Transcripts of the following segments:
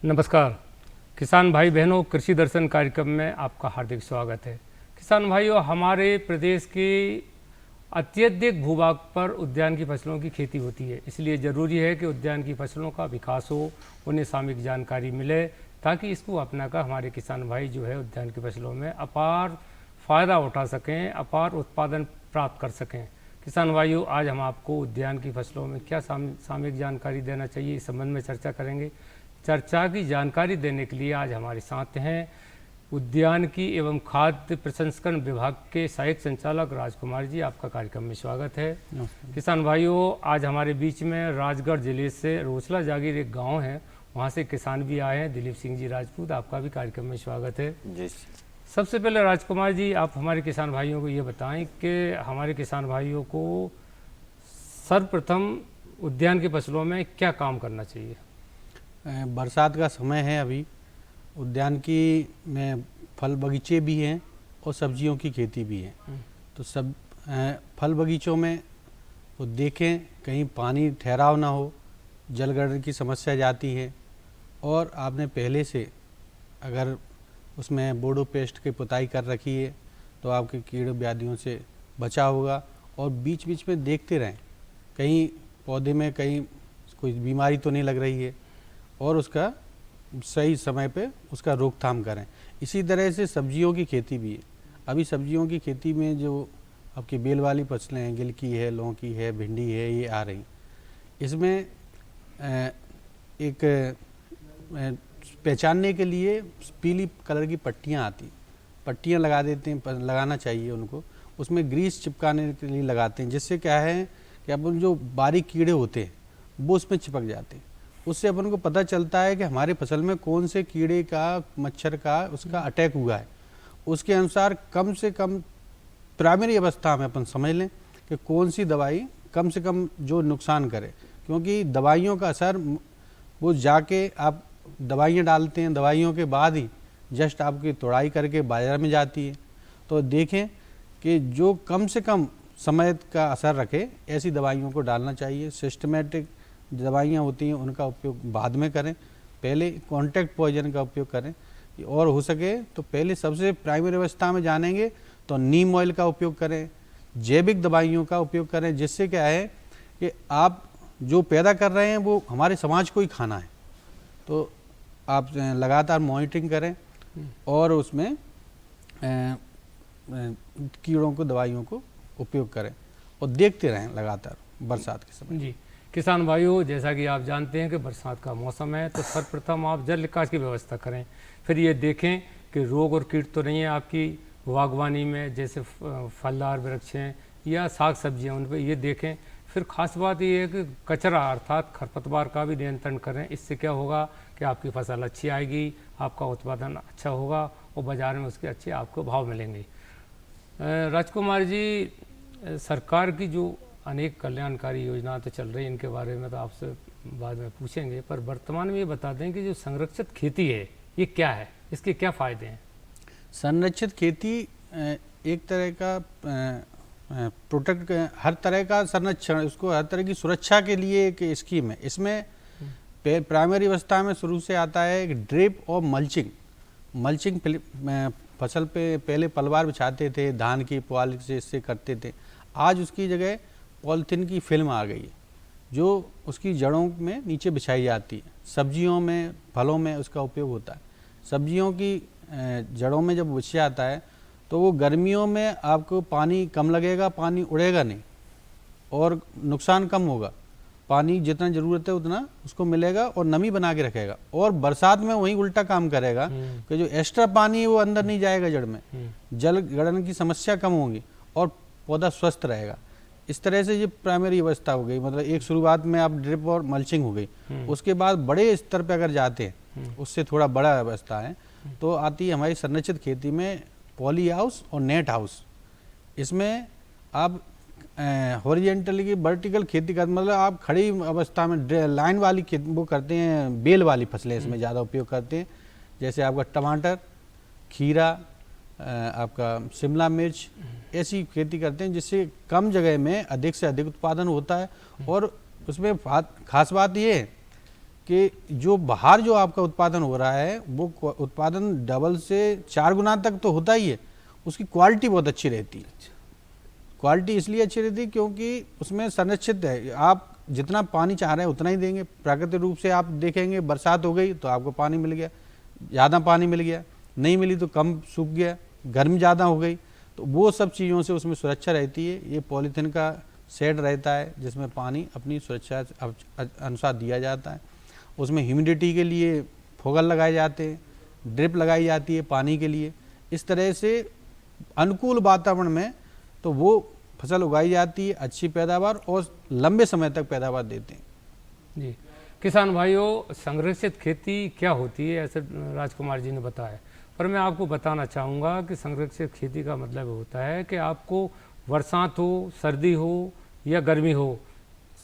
नमस्कार किसान भाई बहनों, कृषि दर्शन कार्यक्रम में आपका हार्दिक स्वागत है। किसान भाइयों, हमारे प्रदेश के अत्यधिक भूभाग पर उद्यान की फसलों की खेती होती है, इसलिए ज़रूरी है कि उद्यान की फसलों का विकास हो, उन्हें सामयिक जानकारी मिले, ताकि इसको अपनाकर हमारे किसान भाई जो है उद्यान की फसलों में अपार फ़ायदा उठा सकें, अपार उत्पादन प्राप्त कर सकें। किसान भाइयों, आज हम आपको उद्यान की फसलों में क्या सामयिक जानकारी देना चाहिए, इस संबंध में चर्चा करेंगे। चर्चा की जानकारी देने के लिए आज हमारे साथ हैं उद्यान की एवं खाद्य प्रसंस्करण विभाग के सहायक संचालक राजकुमार जी। आपका कार्यक्रम में स्वागत है। किसान भाइयों, आज हमारे बीच में राजगढ़ जिले से रोसला जागीर एक गांव है, वहां से किसान भी आए हैं, दिलीप सिंह जी राजपूत। आपका भी कार्यक्रम में स्वागत है जी। सबसे पहले राजकुमार जी, आप हमारे किसान भाइयों को ये बताएं कि हमारे किसान भाइयों को सर्वप्रथम उद्यान की फसलों में क्या काम करना चाहिए। बरसात का समय है, अभी उद्यान की में फल बगीचे भी हैं और सब्जियों की खेती भी है। तो सब फल बगीचों में वो देखें कहीं पानी ठहराव ना हो, जलगरण की समस्या जाती है, और आपने पहले से अगर उसमें बोडो पेस्ट की पुताई कर रखी है तो आपके कीड़े व्याधियों से बचा होगा। और बीच बीच में देखते रहें कहीं पौधे में कहीं कोई बीमारी तो नहीं लग रही है, और उसका सही समय पे उसका रोकथाम करें। इसी तरह से सब्जियों की खेती भी है। अभी सब्जियों की खेती में जो आपकी बेल वाली फसलें हैं, गिलकी है, लौकी है, भिंडी है, ये आ रही। इसमें एक पहचानने के लिए पीली कलर की पट्टियाँ आती, पट्टियाँ लगा देते हैं, लगाना चाहिए उनको। उसमें ग्रीस चिपकाने के लिए लगाते हैं, जिससे क्या है कि अपन जो बारीक कीड़े होते हैं वो उसमें चिपक जाते हैं। उससे अपन को पता चलता है कि हमारे फसल में कौन से कीड़े का, मच्छर का उसका अटैक हुआ है। उसके अनुसार कम से कम प्राइमरी अवस्था में अपन समझ लें कि कौन सी दवाई कम से कम जो नुकसान करे, क्योंकि दवाइयों का असर वो जाके आप दवाइयाँ डालते हैं, दवाइयों के बाद ही जस्ट आपकी तोड़ाई करके बाज़ार में जाती है। तो देखें कि जो कम से कम समय का असर रखे ऐसी दवाइयों को डालना चाहिए। सिस्टमेटिक दवाइयाँ होती हैं उनका उपयोग बाद में करें, पहले कॉन्टैक्ट पॉइजन का उपयोग करें, और हो सके तो पहले सबसे प्राइमरी अवस्था में जानेंगे तो नीम ऑयल का उपयोग करें, जैविक दवाइयों का उपयोग करें, जिससे क्या है कि आप जो पैदा कर रहे हैं वो हमारे समाज को ही खाना है। तो आप लगातार मॉनिटरिंग करें और उसमें कीड़ों को, दवाइयों को उपयोग करें और देखते रहें लगातार बरसात के समय। जी किसान भाइयों, जैसा कि आप जानते हैं कि बरसात का मौसम है, तो सर्वप्रथम आप जल निकास की व्यवस्था करें। फिर ये देखें कि रोग और कीट तो नहीं है आपकी बागवानी में, जैसे फलदार वृक्ष हैं या साग सब्जियां, उन पर ये देखें। फिर खास बात ये है कि कचरा अर्थात खरपतवार का भी नियंत्रण करें। इससे क्या होगा कि आपकी फसल अच्छी आएगी, आपका उत्पादन अच्छा होगा और बाज़ार में उसके अच्छे आपको भाव मिलेंगे। राजकुमार जी, सरकार की जो अनेक कल्याणकारी योजना तो चल रही है, इनके बारे में तो आपसे बाद में पूछेंगे, पर वर्तमान में ये बता दें कि जो संरक्षित खेती है ये क्या है, इसके क्या फ़ायदे हैं। संरक्षित खेती एक तरह का प्रोटेक्ट, हर तरह का संरक्षण, उसको हर तरह की सुरक्षा के लिए एक स्कीम है। इसमें प्राइमरी अवस्था में शुरू से आता है एक ड्रिप और मल्चिंग। मल्चिंग फसल पे पहले पलवार बिछाते थे, धान की पुआल से इससे करते थे। आज उसकी जगह पॉलीथीन की फिल्म आ गई है, जो उसकी जड़ों में नीचे बिछाई जाती है। सब्जियों में, फलों में उसका उपयोग होता है। सब्जियों की जड़ों में जब बिछ जाता है तो वो गर्मियों में आपको पानी कम लगेगा, पानी उड़ेगा नहीं और नुकसान कम होगा। पानी जितना ज़रूरत है उतना उसको मिलेगा और नमी बना के रखेगा। और बरसात में वही उल्टा काम करेगा कि जो एक्स्ट्रा पानी है वो अंदर नहीं जाएगा, जड़ में जल गड़न की समस्या कम होगी और पौधा स्वस्थ रहेगा। इस तरह से ये प्राइमरी अवस्था हो गई, मतलब एक शुरुआत में आप ड्रिप और मल्चिंग हो गई। उसके बाद बड़े स्तर पे अगर जाते हैं, उससे थोड़ा बड़ा अवस्था है, तो आती है हमारी संरक्षित खेती में पॉली हाउस और नेट हाउस। इसमें आप हॉरिजेंटली की वर्टिकल खेती कर, मतलब आप खड़ी अवस्था में लाइन वाली खेती वो करते हैं, बेल वाली फसलें इसमें ज़्यादा उपयोग करते हैं, जैसे आपका टमाटर, खीरा, आपका शिमला मिर्च, ऐसी खेती करते हैं, जिससे कम जगह में अधिक से अधिक उत्पादन होता है। और उसमें खास बात ये है कि जो बाहर जो आपका उत्पादन हो रहा है वो उत्पादन डबल से 4 गुना तक तो होता ही है, उसकी क्वालिटी बहुत अच्छी रहती है। क्वालिटी इसलिए अच्छी रहती है क्योंकि उसमें संरक्षित है, आप जितना पानी चाह रहे हैं उतना ही देंगे। प्राकृतिक रूप से आप देखेंगे बरसात हो गई तो आपको पानी मिल गया, ज़्यादा पानी मिल गया, नहीं मिली तो कम सूख गया, गर्मी ज़्यादा हो गई, तो वो सब चीज़ों से उसमें सुरक्षा रहती है। ये पॉलीथीन का सेट रहता है जिसमें पानी अपनी सुरक्षा अनुसार दिया जाता है। उसमें ह्यूमिडिटी के लिए फोगल लगाए जाते हैं, ड्रिप लगाई जाती है पानी के लिए। इस तरह से अनुकूल वातावरण में तो वो फसल उगाई जाती है, अच्छी पैदावार और लंबे समय तक पैदावार देते हैं। जी किसान भाइयों, संरक्षित खेती क्या होती है ऐसे राजकुमार जी ने बताया, पर मैं आपको बताना चाहूँगा कि संरक्षित खेती का मतलब होता है कि आपको बरसात हो, सर्दी हो या गर्मी हो,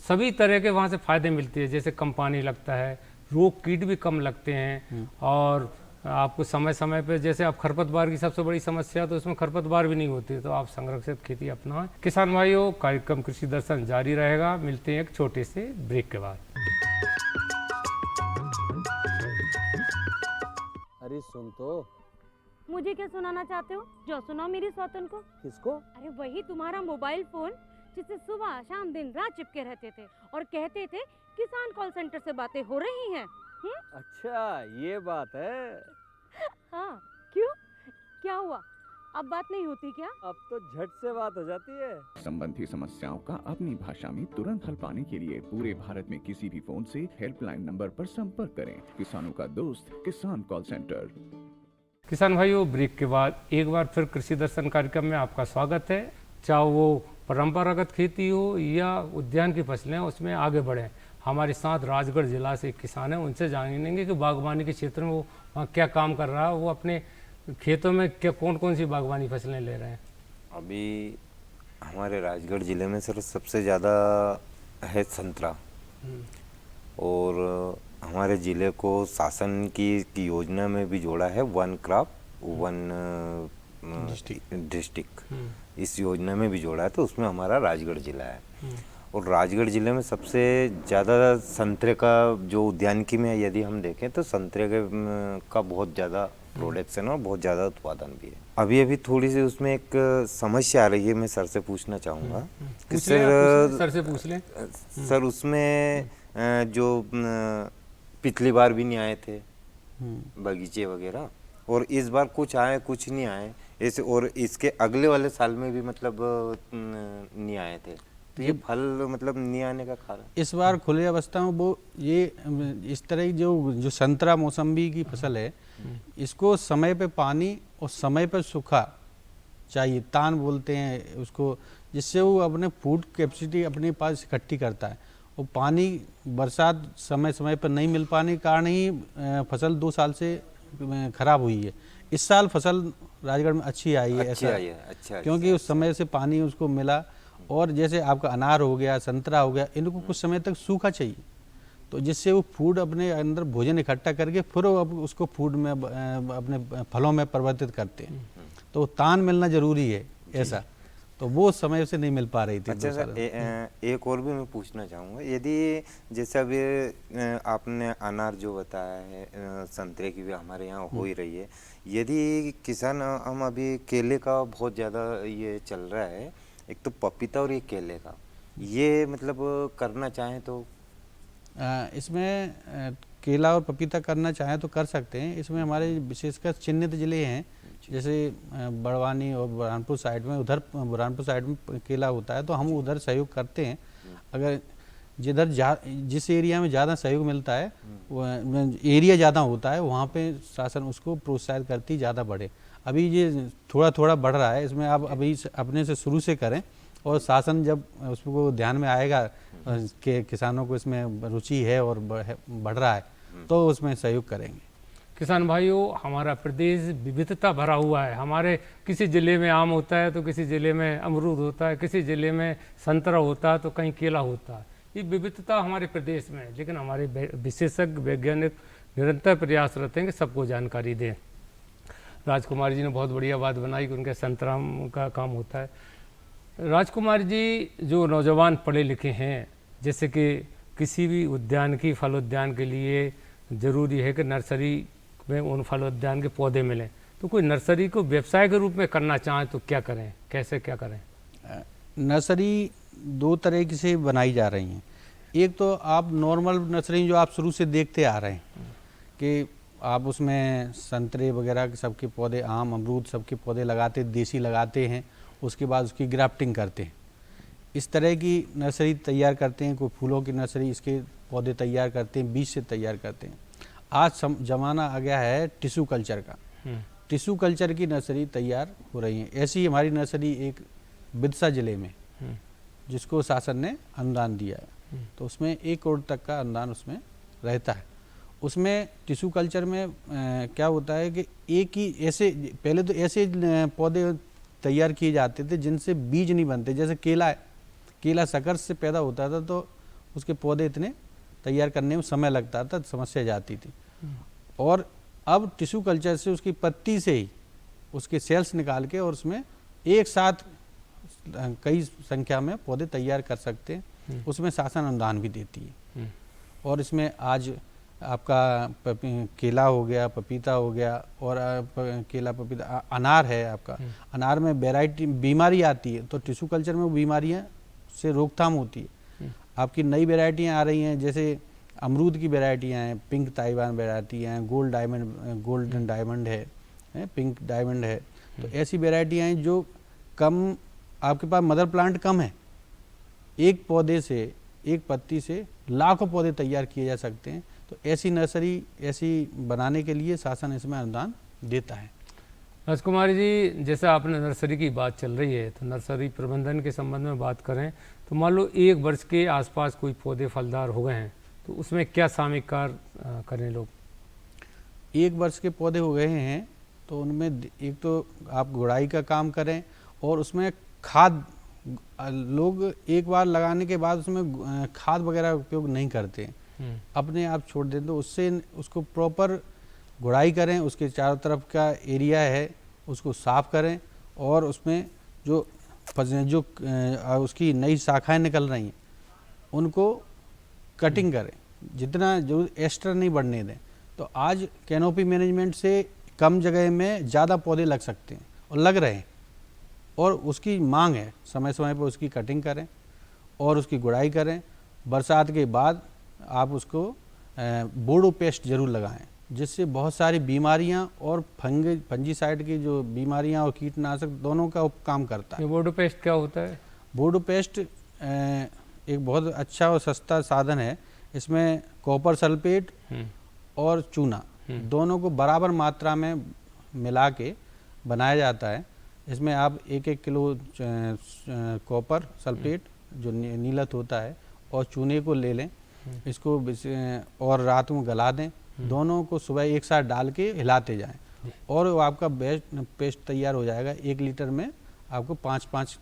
सभी तरह के वहाँ से फ़ायदे मिलते हैं। जैसे कम पानी लगता है, रोग कीट भी कम लगते हैं, और आपको समय समय पे, जैसे आप खरपतवार की सबसे बड़ी समस्या तो इसमें खरपतवार भी नहीं होती, तो आप संरक्षित खेती अपनाएं। किसान भाइयों, कार्यक्रम कृषि दर्शन जारी रहेगा, मिलते हैं एक छोटे से ब्रेक के बाद। अरे सुन तो। मुझे क्या सुनाना चाहते हो? जो सुनाओ मेरी सौतन को। किसको? अरे वही तुम्हारा मोबाइल फोन जिससे सुबह शाम दिन रात चिपके रहते थे और कहते थे किसान कॉल सेंटर से बातें हो रही हैं। अच्छा ये बात है। हाँ क्यों, क्या हुआ? अब बात नहीं होती क्या? अब तो झट से बात हो जाती है। संबंधी समस्याओं का अपनी भाषा में तुरंत हल पाने के लिए पूरे भारत में किसी भी फोन से हेल्पलाइन नंबर पर संपर्क करें। किसानों का दोस्त किसान कॉल सेंटर। किसान भाइयों, ब्रेक के बाद एक बार फिर कृषि दर्शन कार्यक्रम में आपका स्वागत है। चाहे वो परंपरागत खेती हो या उद्यान की फसलें, उसमें आगे बढ़ें। हमारे साथ राजगढ़ जिला से एक किसान है, उनसे जानेंगे कि बागवानी के क्षेत्र में वो वहाँ क्या काम कर रहा है, वो अपने खेतों में क्या कौन कौन सी बागवानी फसलें ले रहे हैं। अभी हमारे राजगढ़ ज़िले में सर सबसे ज़्यादा है संतरा, और हमारे ज़िले को शासन की योजना में भी जोड़ा है वन क्रॉप वन डिस्ट्रिक्ट, इस योजना में भी जोड़ा है, तो उसमें हमारा राजगढ़ ज़िला है। और राजगढ़ ज़िले में सबसे ज़्यादा संतरे का जो उद्यानिकी में यदि हम देखें तो संतरे का बहुत ज़्यादा प्रोडक्शन और बहुत ज़्यादा उत्पादन भी है। अभी थोड़ी सी उसमें एक समस्या आ रही है, मैं सर से पूछना चाहूँगा कि सर से पूछ लें। सर उसमें जो पिछली बार भी नहीं आए थे बगीचे वगैरह, और इस बार कुछ आए कुछ नहीं आए ऐसे, और इसके अगले वाले साल में भी मतलब नहीं आए थे, तो ये फल मतलब नहीं आने का कारण इस बार खुले अवस्था में वो ये इस तरह की जो संतरा मौसम्बी की फसल है, इसको समय पे पानी और समय पे सूखा चाहिए, तान बोलते हैं उसको, जिससे वो अपने फूड कैपेसिटी अपने पास इकट्ठी करता है। और पानी बरसात समय समय पर नहीं मिल पाने के कारण ही फसल 2 साल से खराब हुई है। इस साल फसल राजगढ़ में अच्छी आई है, अच्छा क्योंकि उस समय से पानी उसको मिला। और जैसे आपका अनार हो गया, संतरा हो गया, इनको कुछ समय तक सूखा चाहिए, तो जिससे वो फूड अपने अंदर भोजन इकट्ठा करके फिर वो उसको फूड में अपने फलों में परिवर्तित करते हैं, तो तान मिलना जरूरी है ऐसा, तो वो समय से नहीं मिल पा रही थी। अच्छा सर, एक और भी मैं पूछना चाहूँगा, यदि जैसे अभी आपने अनार जो बताया है, संतरे की भी हमारे यहाँ हो ही रही है, यदि किसान हम अभी केले का बहुत ज़्यादा ये चल रहा है, एक तो पपीता और ये केले का, ये मतलब करना चाहें तो इसमें केला और पपीता करना चाहें तो कर सकते हैं। इसमें हमारे विशेषकर चिन्हित जिले हैं, जैसे बड़वानी और बुरहानपुर साइड में, उधर बुरहानपुर साइड में केला होता है तो हम उधर सहयोग करते हैं। अगर जिस एरिया में ज़्यादा सहयोग मिलता है, एरिया ज़्यादा होता है, वहाँ पे शासन उसको प्रोत्साहित करती ज़्यादा बढ़े। अभी ये थोड़ा थोड़ा बढ़ रहा है, इसमें आप अभी अपने से शुरू से करें, और शासन जब उसको ध्यान में आएगा कि किसानों को इसमें रुचि है और बढ़ रहा है, तो उसमें सहयोग करेंगे। किसान भाइयों, हमारा प्रदेश विविधता भरा हुआ है। हमारे किसी ज़िले में आम होता है तो किसी ज़िले में अमरूद होता है, किसी ज़िले में संतरा होता है तो कहीं केला होता है। ये विविधता हमारे प्रदेश में है, लेकिन हमारे विशेषज्ञ वैज्ञानिक निरंतर प्रयासरत हैं कि सबको जानकारी दें। राजकुमार जी ने बहुत बढ़िया बात बनाई कि उनके संतरा का काम होता है। राजकुमार जी, जो नौजवान पढ़े लिखे हैं, जैसे कि किसी भी उद्यान की फल उद्यान के लिए ज़रूरी है कि नर्सरी में उन फल उद्यान के पौधे मिलें। तो कोई नर्सरी को व्यवसाय के रूप में करना चाहें तो क्या करें, कैसे क्या करें? नर्सरी दो तरह से बनाई जा रही हैं। एक तो आप नॉर्मल नर्सरी जो आप शुरू से देखते आ रहे हैं कि आप उसमें संतरे वगैरह के सबके पौधे, आम अमरूद सबके पौधे लगाते, देसी लगाते हैं, उसके बाद उसकी ग्राफ्टिंग करते हैं। इस तरह की नर्सरी तैयार करते हैं। कोई फूलों की नर्सरी, इसके पौधे तैयार करते हैं, बीज से तैयार करते हैं। आज ज़माना आ गया है टिश्यू कल्चर का। टिश्यू कल्चर की नर्सरी तैयार हो रही है। ऐसी हमारी नर्सरी एक बिदसा ज़िले में, जिसको शासन ने अनुदान दिया है, तो उसमें 1 करोड़ तक का अनुदान उसमें रहता है। उसमें टिश्यू कल्चर में क्या होता है कि एक ही ऐसे, पहले तो ऐसे पौधे तैयार किए जाते थे जिनसे बीज नहीं बनते। जैसे केला है, केला शकर से पैदा होता था तो उसके पौधे इतने तैयार करने में समय लगता था, समस्या जाती थी। और अब टिश्यू कल्चर से उसकी पत्ती से ही उसके सेल्स निकाल के और उसमें एक साथ कई संख्या में पौधे तैयार कर सकते हैं। उसमें शासन अनुदान भी देती है। और इसमें आज आपका केला हो गया, पपीता हो गया, और केला पपीता, अनार है आपका। अनार में वैरायटी बीमारी आती है तो टिश्यू कल्चर में वो बीमारियां से रोकथाम होती है। आपकी नई वैरायटियाँ आ रही हैं, जैसे अमरूद की वैरायटियाँ हैं, पिंक ताइवान वैरायटी हैं, गोल्डन डायमंड है, पिंक डायमंड है। तो ऐसी वैरायटियाँ हैं जो कम, आपके पास मदर प्लांट कम है, एक पौधे से, एक पत्ती से लाखों पौधे तैयार किए जा सकते हैं। तो ऐसी नर्सरी ऐसी बनाने के लिए शासन इसमें अनुदान देता है। राजकुमारी जी, जैसे आपने नर्सरी की बात चल रही है, तो नर्सरी प्रबंधन के संबंध में बात करें तो मान लो 1 वर्ष के आसपास कोई पौधे फलदार हो गए हैं, तो उसमें क्या सामयिक कार्य करें लोग? 1 वर्ष के पौधे हो गए हैं तो उनमें एक तो आप गुड़ाई का काम करें, और उसमें खाद, लोग एक बार लगाने के बाद उसमें खाद वगैरह उपयोग नहीं करते, अपने आप छोड़ दें। तो उससे उसको प्रॉपर गुड़ाई करें, उसके चारों तरफ का एरिया है उसको साफ करें, और उसमें जो उसकी नई शाखाएं निकल रही हैं उनको कटिंग करें, जितना जो एक्स्ट्रा नहीं बढ़ने दें। तो आज कैनोपी मैनेजमेंट से कम जगह में ज़्यादा पौधे लग सकते हैं और लग रहे हैं, और उसकी मांग है। समय समय पर उसकी कटिंग करें और उसकी गुड़ाई करें। बरसात के बाद आप उसको बोडो पेस्ट जरूर लगाएं, जिससे बहुत सारी बीमारियां और फंजीसाइड की जो बीमारियां और कीटनाशक दोनों का काम करता है। ये बोडो पेस्ट क्या होता है? बोडो पेस्ट एक बहुत अच्छा और सस्ता साधन है। इसमें कॉपर सल्फेट और चूना दोनों को बराबर मात्रा में मिला के बनाया जाता है। इसमें आप 1-1 किलो कॉपर सल्फेट जो नीलत होता है और चूने को ले लें, इसको और रात में गला दें। दोनों को सुबह एक साथ डाल के हिलाते जाएं, और वो आपका पेस्ट तैयार हो जाएगा। 1 लीटर में आपको 5-5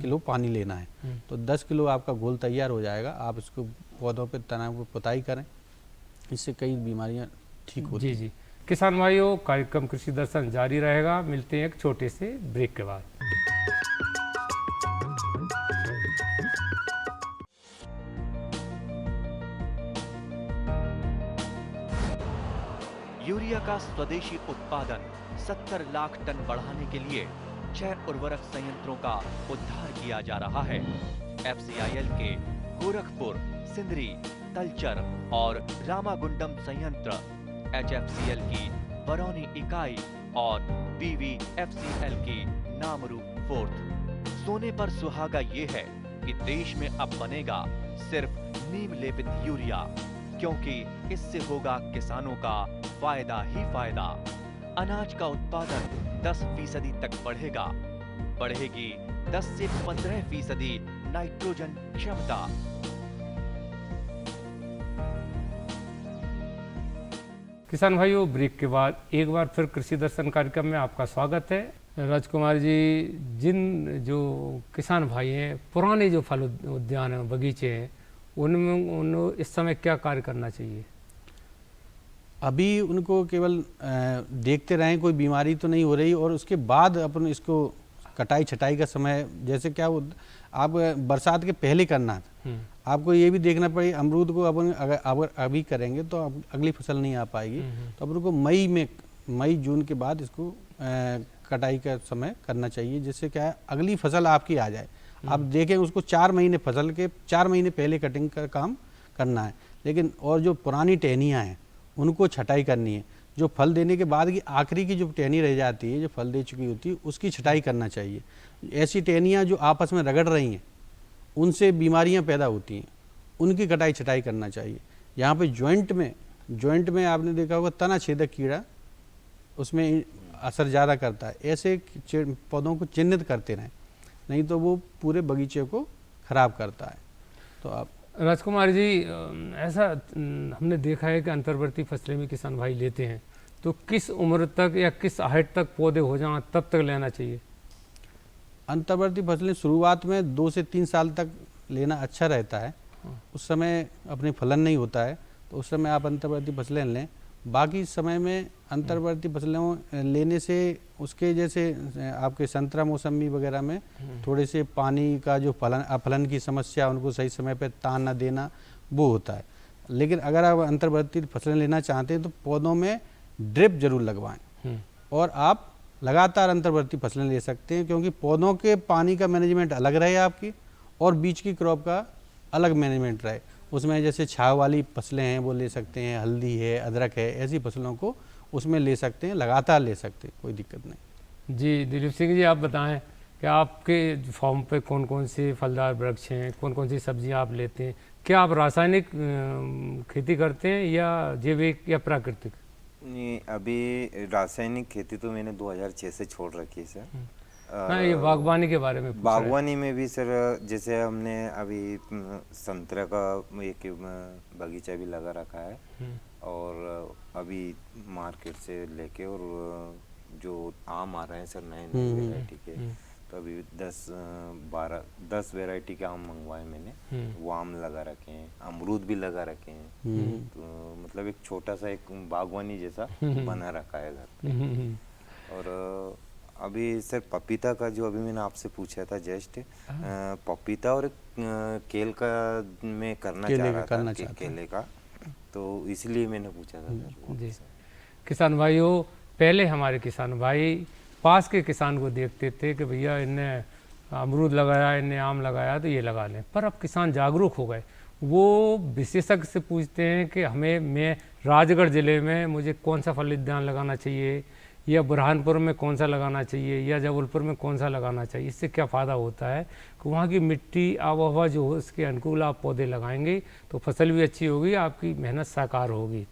किलो पानी लेना है, तो 10 किलो आपका घोल तैयार हो जाएगा। आप इसको पौधों पे तना को पुताई करें, इससे कई बीमारियां ठीक होती हैं। जी। किसान भाइयों, कार्यक्रम कृषि दर्शन जारी रहेगा। मिलते हैं एक छोटे से ब्रेक के बाद। यूरिया का स्वदेशी उत्पादन 70 लाख टन बढ़ाने के लिए 6 उर्वरक संयंत्रों का उद्धार किया जा रहा है। FCIL के गोरखपुर, सिंदरी, तलचर और रामागुंडम संयंत्र, HFCL की बरौनी इकाई और BVFCL की नामरू फोर्थ। सोने पर सुहागा ये है कि देश में अब बनेगा सिर्फ नीम लेपित यूरिया, क्योंकि इससे होगा किसानों का फायदा ही फायदा। अनाज का उत्पादन 10% तक बढ़ेगा। बढ़ेगी 10 से 15% नाइट्रोजन क्षमता। किसान भाइयों, ब्रेक के बाद एक बार फिर कृषि दर्शन कार्यक्रम में आपका स्वागत है। राजकुमार जी, जिन जो किसान भाई हैं, पुराने जो फल उद्यान हैं, बगीचे हैं, उनमें इस समय क्या कार्य करना चाहिए? अभी उनको केवल देखते रहें कोई बीमारी तो नहीं हो रही, और उसके बाद अपन इसको कटाई छटाई का समय, जैसे क्या आप बरसात के पहले करना था, आपको ये भी देखना पड़ेगा, अमरूद को अपन अगर अभी करेंगे तो अगली फसल नहीं आ पाएगी। तो अपन को मई जून के बाद इसको कटाई का समय करना चाहिए, जिससे क्या है अगली फसल आपकी आ जाए। आप देखें उसको 4 महीने फसल के 4 महीने पहले कटिंग का काम करना है, लेकिन और जो पुरानी टहनियाँ हैं उनको छटाई करनी है। जो फल देने के बाद की आखिरी की जो टहनी रह जाती है, जो फल दे चुकी होती है, उसकी छटाई करना चाहिए। ऐसी टहनियाँ जो आपस में रगड़ रही हैं उनसे बीमारियां पैदा होती हैं, उनकी कटाई छटाई करना चाहिए। यहाँ पे जॉइंट में आपने देखा होगा तना छेदक कीड़ा उसमें असर ज़्यादा करता है। ऐसे पौधों को चिन्हित करते रहें, नहीं तो वो पूरे बगीचे को खराब करता है। तो आप राजकुमार जी, ऐसा हमने देखा है कि अंतर्वर्ती फसलें भी किसान भाई लेते हैं, तो किस उम्र तक या किस हाइट तक पौधे हो जाएं तब तक लेना चाहिए? अंतर्वर्ती फसलें शुरुआत में 2 से 3 साल तक लेना अच्छा रहता है। उस समय अपने फलन नहीं होता है, तो उस समय आप अंतर्वर्ती फसलें लें। बाकी समय में अंतर्वर्ती फसलें लेने से उसके जैसे आपके संतरा मौसमी वगैरह में थोड़े से पानी का जो फलन की समस्या, उनको सही समय पर तान न देना, वो होता है। लेकिन अगर आप अंतर्वर्ती फसलें लेना चाहते हैं तो पौधों में ड्रिप जरूर लगवाएं और आप लगातार अंतर्वर्ती फसलें ले सकते हैं, क्योंकि पौधों के पानी का मैनेजमेंट अलग रहे आपकी और बीच की क्रॉप का अलग मैनेजमेंट रहे। उसमें जैसे छाव वाली फसलें हैं वो ले सकते हैं, हल्दी है, अदरक है, ऐसी फसलों को उसमें ले सकते हैं, लगातार ले सकते हैं, कोई दिक्कत नहीं। जी दिलीप सिंह जी, आप बताएं कि आपके फार्म पे कौन कौन से फलदार वृक्ष हैं, कौन कौन सी सब्जियां आप लेते हैं? क्या आप रासायनिक खेती करते हैं या जैविक या प्राकृतिक? नहीं, अभी रासायनिक खेती तो मैंने 2006 से छोड़ रखी है सर। हाँ, ये बागवानी के बारे में पूछ रहे हैं। बागवानी में भी सर, जैसे हमने अभी संतरा का एक बगीचा भी लगा रखा है, और अभी मार्केट से लेके और जो आम आ रहे हैं सर नए वैरायटी के, तो अभी 10 वैरायटी के आम मंगवाए मैंने। वो आम लगा रखे हैं, अमरूद भी लगा रखे हैं। तो मतलब एक छोटा सा एक बागवानी जैसा बना रखा है घर पे। और अभी सर पपीता का जो अभी मैंने आपसे पूछा था जस्ट, पपीता और केल का मैं करना चाह रहा था, केले का, तो इसलिए मैंने पूछा था सर। जी किसान भाइयों, पहले हमारे किसान भाई पास के किसान को देखते थे कि भैया इनने अमरूद लगाया, इनने आम लगाया, तो ये लगा लें। पर अब किसान जागरूक हो गए, वो विशेषज्ञ से पूछते हैं कि मैं राजगढ़ ज़िले में मुझे कौन सा फल उद्यान लगाना चाहिए, या बुरहानपुर में कौन सा लगाना चाहिए, या जबलपुर में कौन सा लगाना चाहिए। इससे क्या फ़ायदा होता है कि वहाँ की मिट्टी आबोहवा जो हो उसके अनुकूल आप पौधे लगाएंगे तो फसल भी अच्छी होगी, आपकी मेहनत साकार होगी।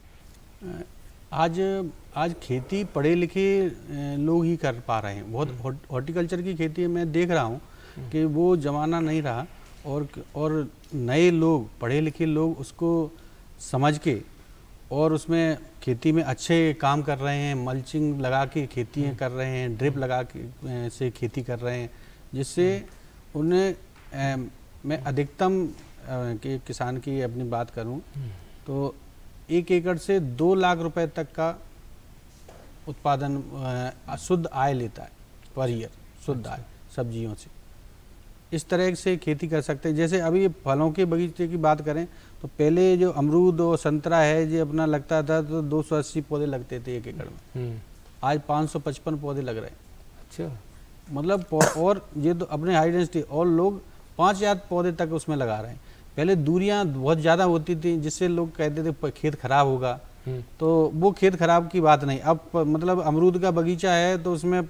आज खेती पढ़े लिखे लोग ही कर पा रहे हैं। बहुत हॉर्टिकल्चर की खेती मैं देख रहा हूँ कि वो ज़माना नहीं रहा, और नए लोग, पढ़े लिखे लोग उसको समझ के और उसमें खेती में अच्छे काम कर रहे हैं। मल्चिंग लगा के खेती कर रहे हैं, ड्रिप लगा के से खेती कर रहे हैं, जिससे उन्हें मैं अधिकतम के किसान की अपनी बात करूं तो 1 एकड़ से 2 लाख रुपए तक का उत्पादन शुद्ध आय लेता है पर ईयर, शुद्ध आय सब्जियों से। इस तरह से खेती कर सकते हैं। जैसे अभी फलों के बगीचे की बात करें तो पहले जो अमरूद और संतरा है जो अपना लगता था तो 280 पौधे लगते थे 1 एकड़ में, आज 555 पौधे लग रहे हैं। अच्छा, मतलब और ये तो अपने हाई डेंसिटी, और लोग 5000 पौधे तक उसमें लगा रहे हैं। पहले दूरियां बहुत ज़्यादा होती थी जिससे लोग कहते थे खेत खराब होगा, तो वो खेत खराब की बात नहीं। अब मतलब अमरूद का बगीचा है तो उसमें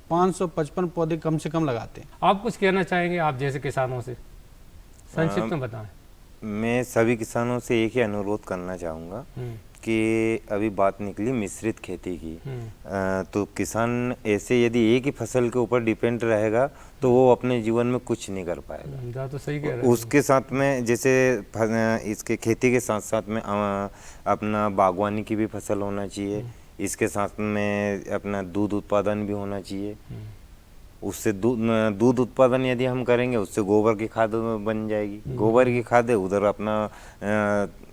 555 पौधे कम से कम लगाते हैं। आप कुछ कहना चाहेंगे आप जैसे किसानों से, संक्षिप्त में बताएं। मैं सभी किसानों से एक ही अनुरोध करना चाहूँगा कि अभी बात निकली मिश्रित खेती की, तो किसान ऐसे यदि एक ही फसल के ऊपर डिपेंड रहेगा तो वो अपने जीवन में कुछ नहीं कर पाएगा। तो सही कह रहे हैं। उसके साथ में जैसे इसके खेती के साथ साथ में अपना बागवानी की भी फसल होना चाहिए, इसके साथ में अपना दूध उत्पादन भी होना चाहिए। उससे दूध उत्पादन यदि हम करेंगे उससे गोबर की खाद बन जाएगी, गोबर की खाद है उधर अपना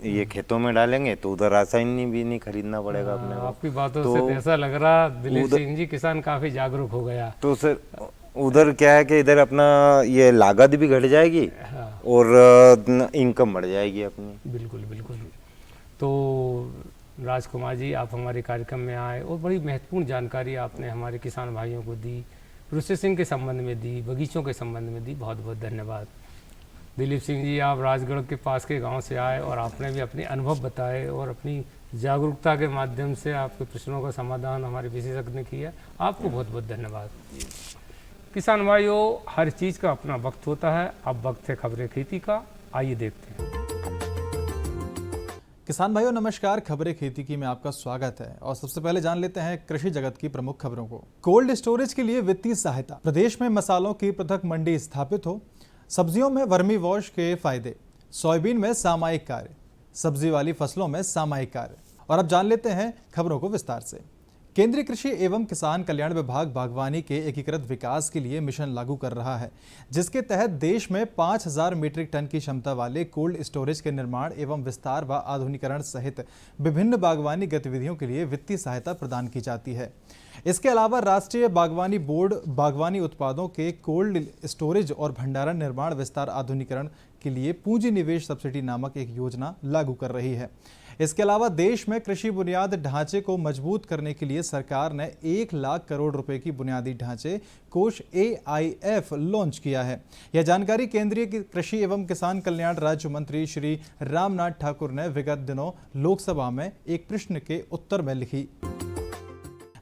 ये खेतों में डालेंगे तो उधर रासायनिक भी नहीं खरीदना पड़ेगा अपने को। आपकी बातों से ऐसा लग रहा दिलीप सिंह जी किसान काफी जागरूक हो गया। तो सर उधर क्या है कि इधर अपना ये लागत भी घट जाएगी और इनकम बढ़ जाएगी अपनी। बिल्कुल बिल्कुल। तो राजकुमार जी, आप हमारे कार्यक्रम में आए और बड़ी महत्वपूर्ण जानकारी आपने हमारे किसान भाइयों को दी, प्रोसेसिंग के संबंध में दी, बगीचों के संबंध में दी। बहुत बहुत धन्यवाद। दिलीप सिंह जी, आप राजगढ़ के पास के गांव से आए और आपने भी अपने अनुभव बताए और अपनी जागरूकता के माध्यम से आपके प्रश्नों का समाधान हमारे विशेषज्ञ ने किया। आपको बहुत बहुत धन्यवाद। किसान भाइयों, हर चीज़ का अपना वक्त होता है। अब वक्त है खबरें खेती का, आइए देखते हैं। किसान भाइयों नमस्कार, खबरें खेती की में आपका स्वागत है और सबसे पहले जान लेते हैं कृषि जगत की प्रमुख खबरों को। कोल्ड स्टोरेज के लिए वित्तीय सहायता, प्रदेश में मसालों की पृथक मंडी स्थापित हो, सब्जियों में वर्मी वॉश के फायदे, सोयाबीन में सामयिक कार्य, सब्जी वाली फसलों में सामयिक कार्य। और अब जान लेते हैं खबरों को विस्तार से। केंद्रीय कृषि एवं किसान कल्याण विभाग बागवानी के एकीकृत विकास के लिए मिशन लागू कर रहा है, जिसके तहत देश में 5000 मीट्रिक टन की क्षमता वाले कोल्ड स्टोरेज के निर्माण एवं विस्तार व आधुनिकीकरण सहित विभिन्न बागवानी गतिविधियों के लिए वित्तीय सहायता प्रदान की जाती है। इसके अलावा राष्ट्रीय बागवानी बोर्ड बागवानी उत्पादों के कोल्ड स्टोरेज और भंडारण निर्माण विस्तार आधुनिकीकरण के लिए पूंजी निवेश सब्सिडी नामक एक योजना लागू कर रही है। इसके अलावा देश में कृषि बुनियाद ढांचे को मजबूत करने के लिए सरकार ने 1 लाख करोड़ रुपए की बुनियादी ढांचे कोष AIF लॉन्च किया है। यह जानकारी केंद्रीय कृषि एवं किसान कल्याण राज्य मंत्री श्री रामनाथ ठाकुर ने विगत दिनों लोकसभा में एक प्रश्न के उत्तर में लिखी।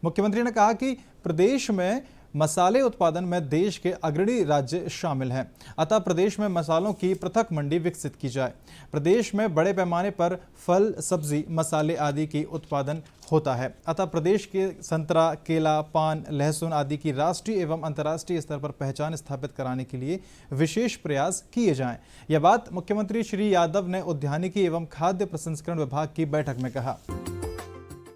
मुख्यमंत्री ने कहा कि प्रदेश में मसाले उत्पादन में देश के अग्रणी राज्य शामिल हैं, अतः प्रदेश में मसालों की पृथक मंडी विकसित की जाए। प्रदेश में बड़े पैमाने पर फल, सब्जी, मसाले आदि की उत्पादन होता है, अतः प्रदेश के संतरा, केला, पान, लहसुन आदि की राष्ट्रीय एवं अंतर्राष्ट्रीय स्तर पर पहचान स्थापित कराने के लिए विशेष प्रयास किए जाएं। यह बात मुख्यमंत्री श्री यादव ने उद्यानिकी एवं खाद्य प्रसंस्करण विभाग की बैठक में कहा।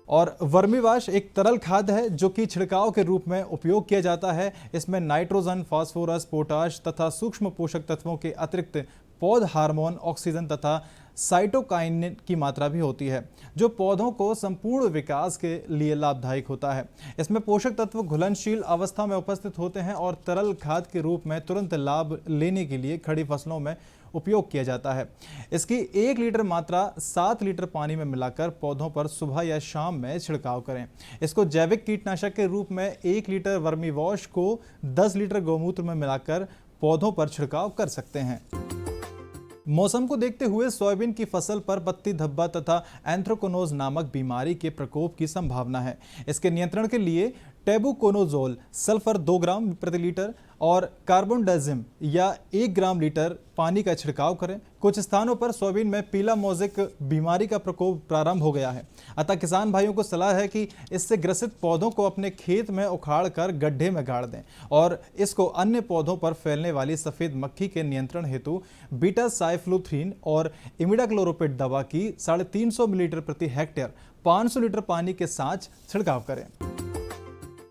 और वर्मी वॉश एक तरल खाद है जो कि छिड़काव के रूप में उपयोग किया जाता है। इसमें नाइट्रोजन, फास्फोरस, पोटाश तथा सूक्ष्म पोषक तत्वों के अतिरिक्त पौध हार्मोन, ऑक्सीजन तथा साइटोकाइनिन की मात्रा भी होती है, जो पौधों को संपूर्ण विकास के लिए लाभदायक होता है। इसमें पोषक तत्व घुलनशील अवस्था में उपस्थित होते हैं और तरल खाद के रूप में तुरंत लाभ लेने के लिए खड़ी फसलों में उपयोग किया जाता है। इसकी 1 लीटर मात्रा 7 लीटर पानी में मिलाकर पौधों पर सुबह या शाम में छिड़काव करें। इसको जैविक कीटनाशक के रूप में 1 लीटर वर्मी वॉश को 10 लीटर गौमूत्र में मिलाकर पौधों पर छिड़काव कर सकते हैं। मौसम को देखते हुए सोयाबीन की फसल पर पत्ती धब्बा तथा एंथ्रोकोनोज नामक बीमारी के प्रकोप की संभावना है। इसके नियंत्रण के लिए टेबुकोनोजोल सल्फर 2 ग्राम प्रति लीटर और कार्बोनडाजिम या 1 ग्राम लीटर पानी का छिड़काव करें। कुछ स्थानों पर सोयाबीन में पीला मोज़ेक बीमारी का प्रकोप प्रारंभ हो गया है, अतः किसान भाइयों को सलाह है कि इससे ग्रसित पौधों को अपने खेत में उखाड़ कर गड्ढे में गाड़ दें और इसको अन्य पौधों पर फैलने वाली सफ़ेद मक्खी के नियंत्रण हेतु बीटा साइफ्लोथ्रीन और इमिडाक्लोरोपिड दवा की 350 मिलीलीटर प्रति हेक्टेयर 500 लीटर पानी के साथ छिड़काव करें।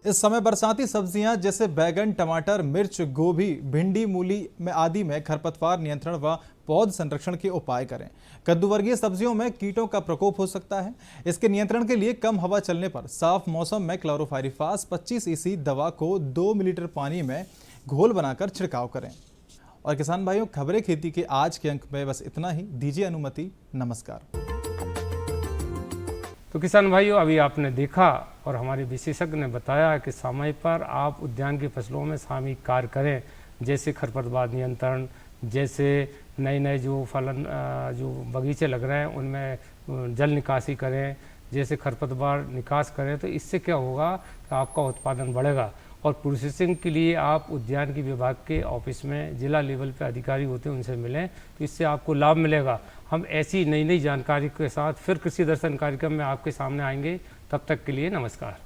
इस समय बरसाती सब्जियां जैसे बैगन, टमाटर, मिर्च, गोभी, भिंडी, मूली में आदि में खरपतवार नियंत्रण व पौध संरक्षण के उपाय करें। कद्दू वर्गीय सब्जियों में कीटों का प्रकोप हो सकता है। इसके नियंत्रण के लिए कम हवा चलने पर साफ मौसम में क्लोरोफाइरिफास 25 EC दवा को 2 मिलीलीटर पानी में घोल बनाकर छिड़काव करें। और किसान भाइयों, खबरें खेती के आज के अंक में बस इतना ही। दीजिए अनुमति। नमस्कार। तो किसान भाइयों, अभी आपने देखा और हमारे विशेषज्ञ ने बताया कि समय पर आप उद्यान की फसलों में सामयिक कार्य करें, जैसे खरपतवार नियंत्रण, जैसे नए जो फलन जो बगीचे लग रहे हैं उनमें जल निकासी करें, जैसे खरपतवार निकास करें। तो इससे क्या होगा कि आपका उत्पादन बढ़ेगा। और प्रोसेसिंग के लिए आप उद्यान की विभाग के ऑफिस में जिला लेवल पे अधिकारी होते हैं, उनसे मिलें, तो इससे आपको लाभ मिलेगा। हम ऐसी नई जानकारी के साथ फिर कृषि दर्शन कार्यक्रम में आपके सामने आएंगे। तब तक के लिए नमस्कार।